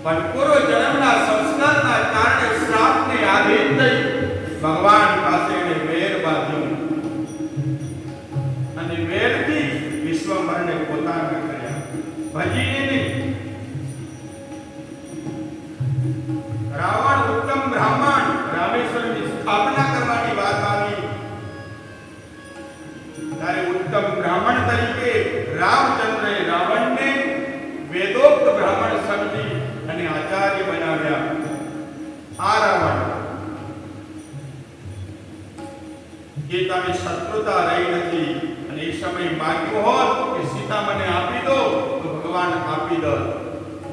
પણ પૂર્વ જન્મના સંસ્કારના કારણે શ્રાપને આધીન થઈ ભગવાન પાસે એને વેર બાંધ્યો અને વેરથી વિશ્વંભરને પોતાના કર્યા, ભજીને નહીં. રાવણ ઉત્તમ બ્રાહ્મણ, રામેશ્વરની સ્થાપના કરવાની વાત આવી ત્યારે ઉત્તમ બ્રાહ્મણ તરીકે રામચંદ્રએ રાવણને વેદોક્ત બ્રાહ્મણ સમજી અને આચાર્ય બનાવ્યા. આ રાવણ કે તમે શત્રુતા રહી નથી અને એ સમય માગ્યું હોત કે સીતા મને આપી દો તો ભગવાન આપી દો,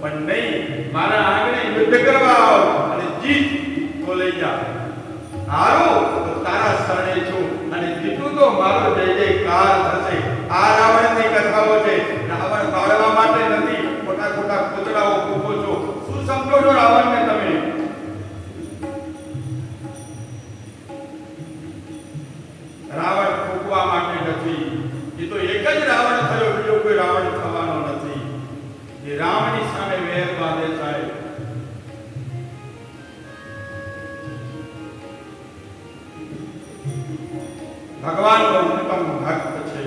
પણ નહીં, મારા આંગણે યુદ્ધ કરવા આવો અને જીત તો લઈ જા, હારો તો તારા શરણે છું અને જીતું તો મારો જય જયકાર થશે. આ રાવણની કથાઓ છે. રાવણ બાળવા માટે નથી, ખોટા ખોટા પૂતળાઓ ફૂંકો છો. શું સમજો છો રાવણને તમે? રાવણ ફૂંકવા માટે નથી. એ તો એક જ રાવણ થયો, બીજો કોઈ રાવણ થવાનો નથી. જે રામની સામે વેર બાંધે થાય. ભગવાન નો ઉત્તમ ભક્ત છે.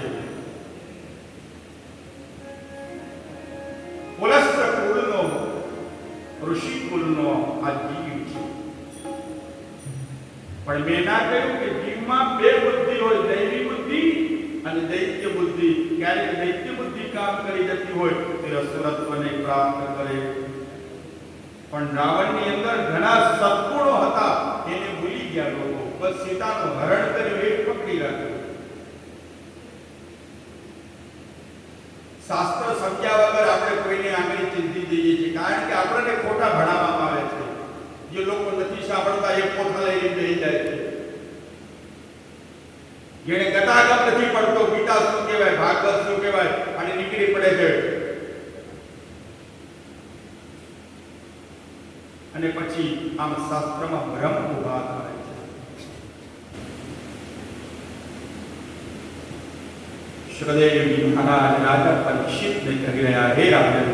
પુલસ્ત કુળનો, ઋષિ કુળનો આ જીવ છે. પણ મેં ના કહ્યું કે જીવમાં બે બુદ્ધિ હોય, દૈવી બુદ્ધિ અને દૈત્ય બુદ્ધિ. ક્યારેક દૈત્ય બુદ્ધિ કામ કરી જતી હોય તે અસુરત્વને પ્રાપ્ત કરે. પણ રાવણની અંદર ઘણા સદગુણો હતા, એને ભૂલી ગયા લોકો. બસ સીતાનું હરણ કર્યું, એ પકડી રાખ્યું. શાસ્ત્ર સમજ્યા વગર આપણે કોઈને આંગળી ચીંધી દઈએ છીએ, કારણ કે આપણને ખોટા ભણાવવામાં આવે છે. જે લોકો નથી સાંભળતા એ પોતા લઈને બેસી જાય છે. જેને ગતાગત નથી પડતો, ગીતા શું કહેવાય, ભાગવત શું કહેવાય, અને નીકળી પડે છે. અને પછી આમ શાસ્ત્રમાં ભ્રમ ઉભા થાય છે. સુખદેવજી મહારાજ રાજા પરીક્ષિતને કહી રહ્યા, હે રાજન,